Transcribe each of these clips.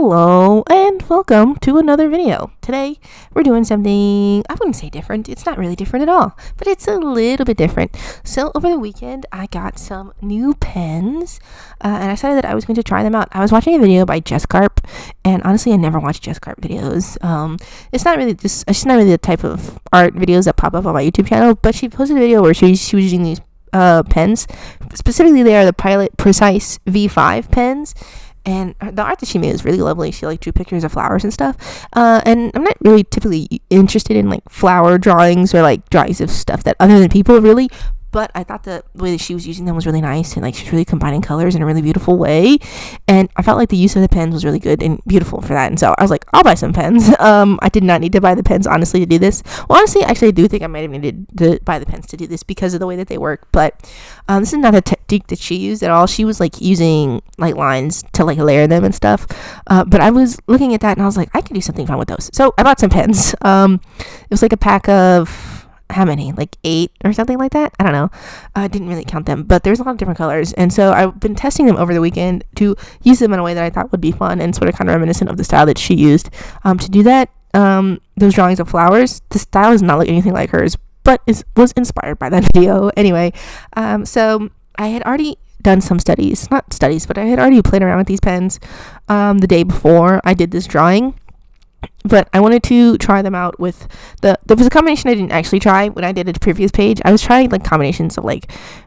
Hello and welcome to another video. Today we're doing something, I wouldn't say different, it's not really different at all, but it's a little bit different. So over the weekend I got some new pens and I decided that I was going to try them out. I was watching a video by Jess Carp, and honestly I never watch Jess Carp videos. It's not really the type of art videos that pop up on my YouTube channel, but she posted a video where she was using these pens. Specifically they are the Pilot Precise V5 pens. And the art that she made is really lovely. She drew pictures of flowers and stuff. And I'm not really typically interested in flower drawings or drawings of stuff that other than people really. But I thought the way that she was using them was really nice, and she's really combining colors in a really beautiful way. And I felt like the use of the pens was really good and beautiful for that. And so I was like, I'll buy some pens. I did not need to buy the pens, honestly, to do this. Well, honestly, actually, I do think I might have needed to buy the pens to do this because of the way that they work. But this is not a technique that she used at all. She was using lines to layer them and stuff. But I was looking at that and I was like, I can do something fun with those. So I bought some pens. It was a pack of, how many, 8 or something like that? I don't know. I didn't really count them, but there's a lot of different colors, and so I've been testing them over the weekend to use them in a way that I thought would be fun and sort of kind of reminiscent of the style that she used. To do that, those drawings of flowers, the style does not look anything like hers, but it was inspired by that video anyway. So I had already done some not studies, but I had already played around with these pens the day before I did this drawing. But I wanted to try them out with there was a combination I didn't actually try when I did a previous page. I was trying combinations of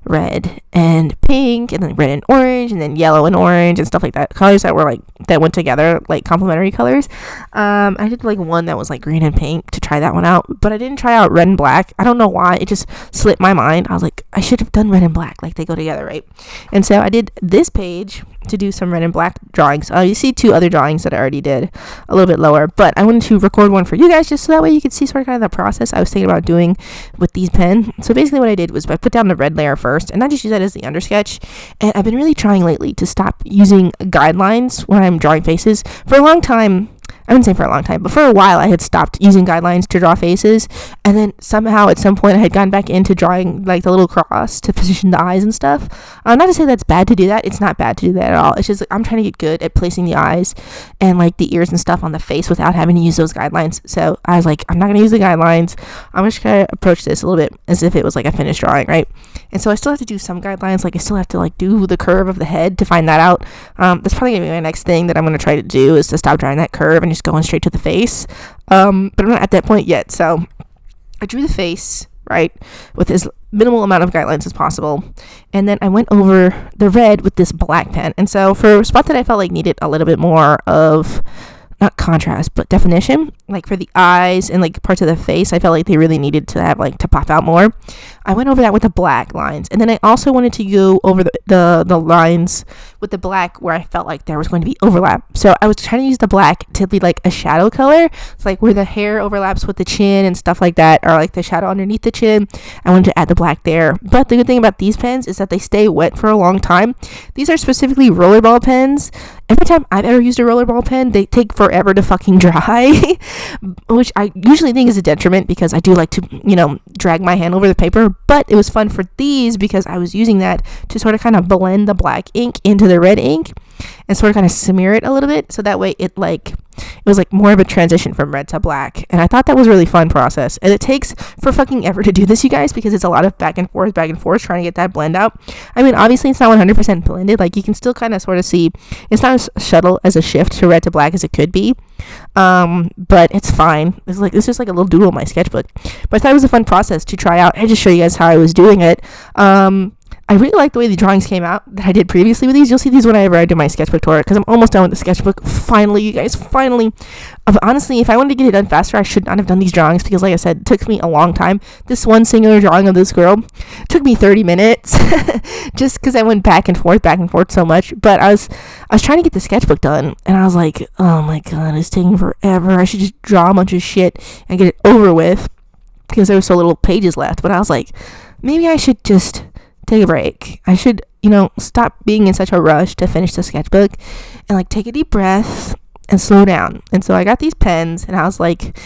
red and pink, and then red and orange, and then yellow and orange and stuff like that. Colors that were that went together, complementary colors. I did one that was green and pink to try that one out, but I didn't try out red and black. I don't know why, it just slipped my mind. I was like, I should have done red and black, they go together, right? And so I did this page to do some red and black drawings. You see 2 other drawings that I already did a little bit lower, but I wanted to record one for you guys just so that way you could see sort of kind of the process I was thinking about doing with these pens. So basically what I did was I put down the red layer first, and I just use that as the undersketch. And I've been really trying lately to stop using guidelines when I'm drawing faces. For a long time, I wouldn't say for a long time, but for a while I had stopped using guidelines to draw faces, and then somehow at some point I had gone back into drawing the little cross to position the eyes and stuff. Not to say that's bad to do that. It's not bad to do that at all. It's just I'm trying to get good at placing the eyes and the ears and stuff on the face without having to use those guidelines. So I was like, I'm not going to use the guidelines. I'm just going to approach this a little bit as if it was a finished drawing, right? And so I still have to do some guidelines. I still have to do the curve of the head to find that out. That's probably going to be my next thing that I'm going to try to do, is to stop drawing that curve and just going straight to the face. But I'm not at that point yet. So I drew the face, right, with as minimal amount of guidelines as possible. And then I went over the red with this black pen. And so for a spot that I felt needed a little bit more of, not contrast, but definition, for the eyes and parts of the face, I felt they really needed to have to pop out more. I went over that with the black lines, and then I also wanted to go over the lines with the black where I felt there was going to be overlap. So I was trying to use the black to be a shadow color. It's where the hair overlaps with the chin and stuff like that, or the shadow underneath the chin. I wanted to add the black there. But the good thing about these pens is that they stay wet for a long time. These are specifically rollerball pens. Every time I've ever used a rollerball pen, they take forever to fucking dry, which I usually think is a detriment because I do like to, drag my hand over the paper. But it was fun for these because I was using that to sort of kind of blend the black ink into the red ink and sort of kind of smear it a little bit. So that way it was more of a transition from red to black. And I thought that was a really fun process. And it takes for fucking ever to do this, you guys, because it's a lot of back and forth trying to get that blend out. I mean, obviously it's not 100% blended. You can still kind of sort of see it's not as subtle as a shift to red to black as it could be. But it's fine. It's just a little doodle in my sketchbook. But I thought it was a fun process to try out and just show you guys how I was doing it. I really like the way the drawings came out that I did previously with these. You'll see these whenever I do my sketchbook tour, because I'm almost done with the sketchbook. Finally, you guys, finally. Honestly, if I wanted to get it done faster, I should not have done these drawings because, like I said, it took me a long time. This one singular drawing of this girl took me 30 minutes just because I went back and forth so much. But I was trying to get the sketchbook done, and I was like, oh my god, it's taking forever. I should just draw a bunch of shit and get it over with because there were so little pages left. But I was like, maybe I should just take a break. I should, stop being in such a rush to finish the sketchbook and take a deep breath and slow down. And so I got these pens and I was like,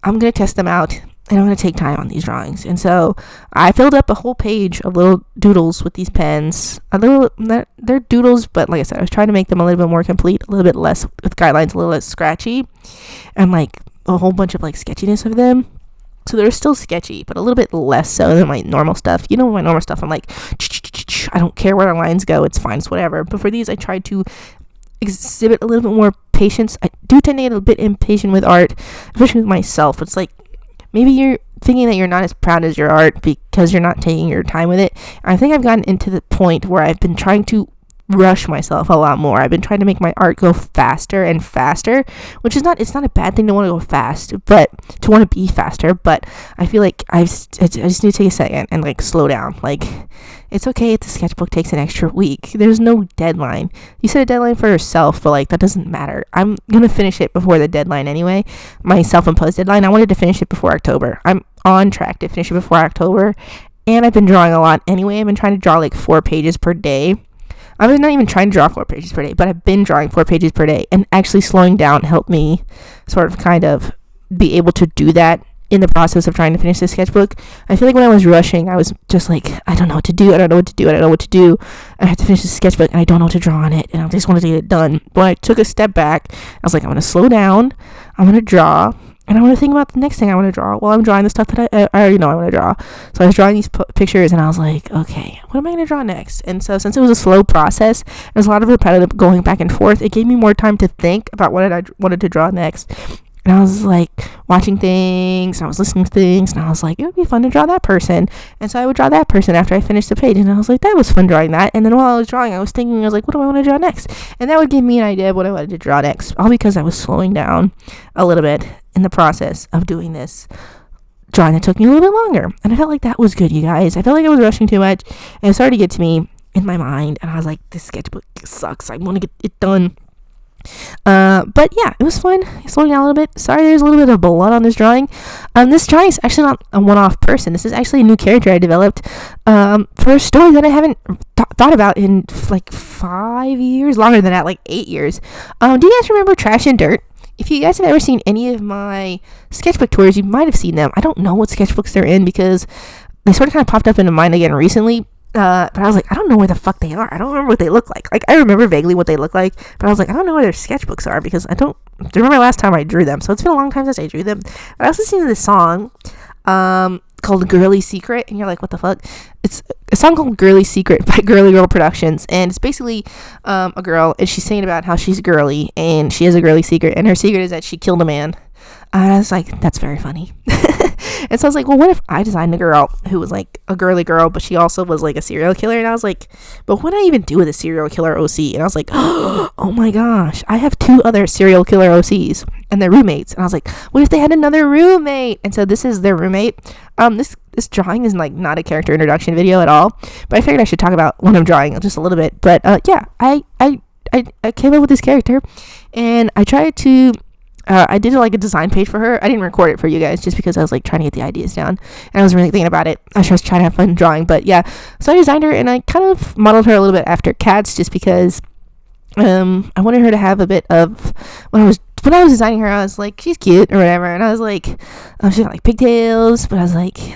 I'm going to test them out and I'm going to take time on these drawings. And so I filled up a whole page of little doodles with these pens. They're doodles, but like I said, I was trying to make them a little bit more complete, a little bit less with guidelines, a little less scratchy, and like a whole bunch of like sketchiness of them. So they're still sketchy, but a little bit less so than my normal stuff. You know, my normal stuff, I'm like, I don't care where the lines go. It's fine. It's whatever. But for these, I tried to exhibit a little bit more patience. I do tend to get a bit impatient with art, especially with myself. It's like, maybe you're thinking that you're not as proud as your art because you're not taking your time with it. And I think I've gotten into the point where I've been trying to rush myself a lot more. I've been trying to make my art go faster and faster, which is it's not a bad thing to want to go fast, but to want to be faster. But I feel like I just need to take a second and like slow down. Like, it's okay if the sketchbook takes an extra week. There's no deadline. You set a deadline for yourself, but like that doesn't matter. I'm gonna finish it before the deadline anyway. My self-imposed deadline, I wanted to finish it before October. I'm on track to finish it before October, and I've been drawing a lot anyway. I've been trying to draw like 4 pages per day. I was not even trying to draw 4 pages per day, but I've been drawing 4 pages per day, and actually slowing down helped me sort of kind of be able to do that in the process of trying to finish this sketchbook. I feel like when I was rushing, I was just like, I don't know what to do. I have to finish this sketchbook, and I don't know what to draw on it, and I just wanted to get it done. But I took a step back. I was like, I'm going to slow down. I'm going to draw. And I want to think about the next thing I want to draw while I'm drawing the stuff that I already know I want to draw. So I was drawing these pictures, and I was like, okay, what am I going to draw next? And so since it was a slow process, there's a lot of repetitive going back and forth, it gave me more time to think about what I wanted to draw next. And I was like watching things, and I was listening to things, and I was like, it would be fun to draw that person. And so I would draw that person after I finished the page, and I was like, that was fun drawing that. And then while I was drawing, I was thinking, I was like, what do I want to draw next? And that would give me an idea of what I wanted to draw next, all because I was slowing down a little bit in the process of doing this drawing that took me a little bit longer. And I felt like that was good, you guys. I felt like I was rushing too much, and it started to get to me in my mind, and I was like, this sketchbook sucks. I want to get it done. But yeah, it was fun. Slowing down a little bit. Sorry, there's a little bit of blood on this drawing. This drawing is actually not a one-off person. This is actually a new character I developed for a story that I haven't thought about in like 5 years, longer than that, like 8 years. Do you guys remember Trash and Dirt? If you guys have ever seen any of my sketchbook tours, you might have seen them. I don't know what sketchbooks they're in because they sort of kind of popped up into mine again recently. But I was like, I don't know where the fuck they are. I don't remember what they look like. Like, I remember vaguely what they look like, but I was like, I don't know where their sketchbooks are because I don't remember last time I drew them. So it's been a long time since I drew them. But I was listening to this song called Girly Secret, and you're like, what the fuck? It's a song called Girly Secret by Girly Girl Productions, and it's basically a girl, and she's saying about how she's girly, and she has a girly secret, and her secret is that she killed a man. And I was like, that's very funny. And so I was like, well, what if I designed a girl who was like a girly girl, but she also was like a serial killer? And I was like, but what do I even do with a serial killer OC? And I was like, oh my gosh, I have 2 other serial killer OCs and they're roommates. And I was like, what if they had another roommate? And so this is their roommate. This drawing is like not a character introduction video at all, but I figured I should talk about what I'm drawing just a little bit. But yeah, I came up with this character, and I tried to I did like a design page for her. I didn't record it for you guys just because I was like trying to get the ideas down, and I was really thinking about it. I was just trying to have fun drawing, but yeah. So I designed her, and I kind of modeled her a little bit after cats just because I wanted her to have a bit of when I was designing her, I was like, she's cute or whatever, and I was like, she's got like pigtails, but I was like, she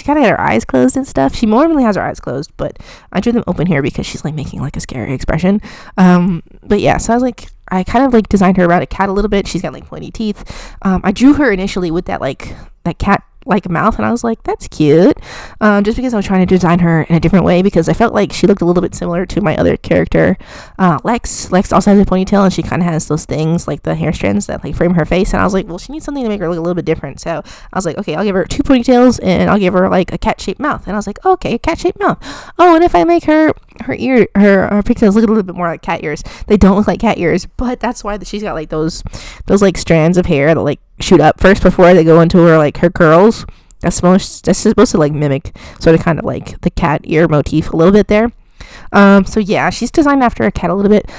kind of got her eyes closed and stuff. She normally has her eyes closed, but I drew them open here because she's like making like a scary expression. But yeah, so I was like, I kind of like designed her around a cat a little bit. She's got like pointy teeth. I drew her initially with that cat like mouth, and I was like, that's cute, just because I was trying to design her in a different way because I felt like she looked a little bit similar to my other character, Lex also has a ponytail, and she kind of has those things like the hair strands that like frame her face, and I was like, well, she needs something to make her look a little bit different. So I was like, okay, I'll give her 2 ponytails, and I'll give her like a cat-shaped mouth. And I was like, okay, a cat-shaped mouth. Oh, and if I make her pigtails look a little bit more like cat ears. They don't look like cat ears, but that's why she's got like those like strands of hair that like shoot up first before they go into her like her curls. That's supposed to like mimic sort of kind of like the cat ear motif a little bit there. So yeah, she's designed after a cat a little bit.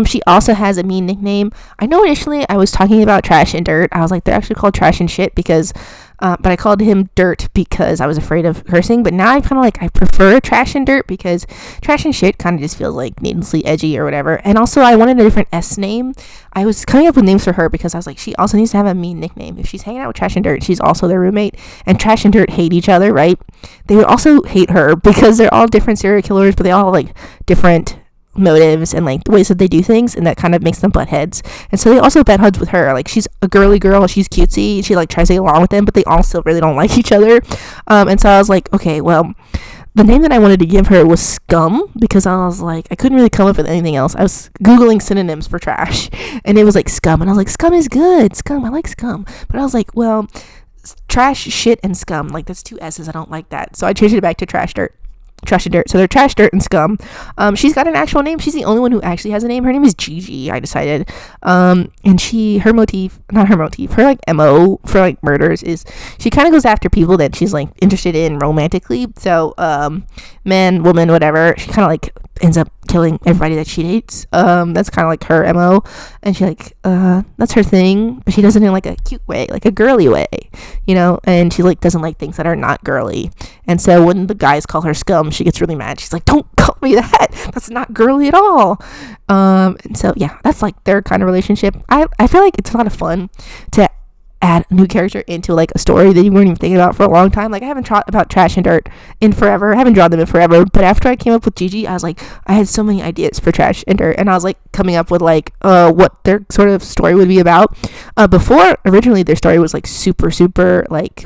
She also has a mean nickname. I know initially I was talking about Trash and Dirt. I was like, they're actually called Trash and Shit because but I called him Dirt because I was afraid of cursing. But now I kind of like, I prefer Trash and Dirt because Trash and Shit kind of just feels like needlessly edgy or whatever. And also I wanted a different S name. I was coming up with names for her because I was like, she also needs to have a mean nickname. If she's hanging out with Trash and Dirt, she's also their roommate, and Trash and Dirt hate each other, right? They would also hate her because they're all different serial killers, but they all have like different motives and like the ways that they do things, and that kind of makes them butt heads. And so they also butt heads with her. Like, she's a girly girl, she's cutesy, she like tries to get along with them, but they also really don't like each other. And so I was like, okay, well, the name that I wanted to give her was Scum, because I was like, I couldn't really come up with anything else. I was Googling synonyms for trash, and it was like Scum, and I was like, Scum is good. Scum, I like Scum. But I was like, well, Trash, Shit, and Scum, like, that's 2 S's. I don't like that. So I changed it back to Trash and Dirt. So they're Trash, Dirt, and Scum. She's got an actual name. She's the only one who actually has a name. Her name is Gigi, I decided. And her like MO for like murders is she kind of goes after people that she's like interested in romantically. So man, woman, whatever, she kind of like ends up killing everybody that she dates. That's kind of like her MO, and she like that's her thing, but she does it in like a cute way, like a girly way, you know. And she like doesn't like things that are not girly. And so when the guys call her Scum, she gets really mad. She's like, don't call me that, that's not girly at all. And so yeah, that's like their kind of relationship. I feel like it's a lot of fun to add a new character into like a story that you weren't even thinking about for a long time. Like, I haven't thought about Trash and Dirt in forever. I haven't drawn them in forever, but after I came up with Gigi, I was like, I had so many ideas for Trash and Dirt, and I was like coming up with like what their sort of story would be about. Before, originally their story was like super like,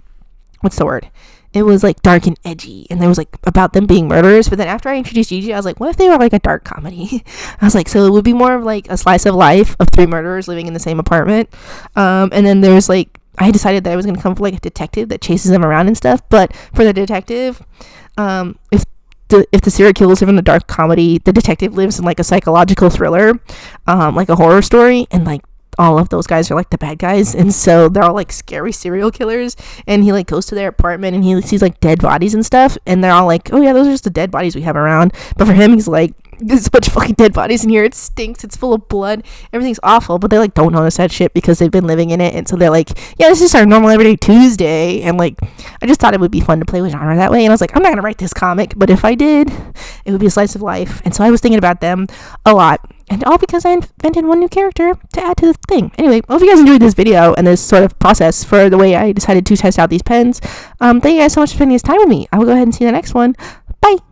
what's the word, it was like dark and edgy, and there was like about them being murderers. But then after I introduced Gigi, I was like, what if they were like a dark comedy? I was like, so it would be more of like a slice of life of 3 murderers living in the same apartment. And then there's like, I decided that I was going to come up with like a detective that chases them around and stuff. But for the detective, if the serial killers live in a dark comedy, the detective lives in like a psychological thriller, like a horror story, and like all of those guys are like the bad guys, and so they're all like scary serial killers. And he like goes to their apartment and he sees like dead bodies and stuff, and they're all like, oh yeah, those are just the dead bodies we have around. But for him, he's like, there's a bunch of fucking dead bodies in here, it stinks, it's full of blood, everything's awful. But they like don't notice that shit because they've been living in it, and so they're like, yeah, this is our normal everyday Tuesday. And like, I just thought it would be fun to play with genre that way, and I was like, I'm not gonna write this comic, but if I did, it would be a slice of life. And so I was thinking about them a lot, and all because I invented one new character to add to the thing. Anyway, I hope you guys enjoyed this video and this sort of process for the way I decided to test out these pens. Thank you guys so much for spending this time with me. I will go ahead and see you in the next one. Bye!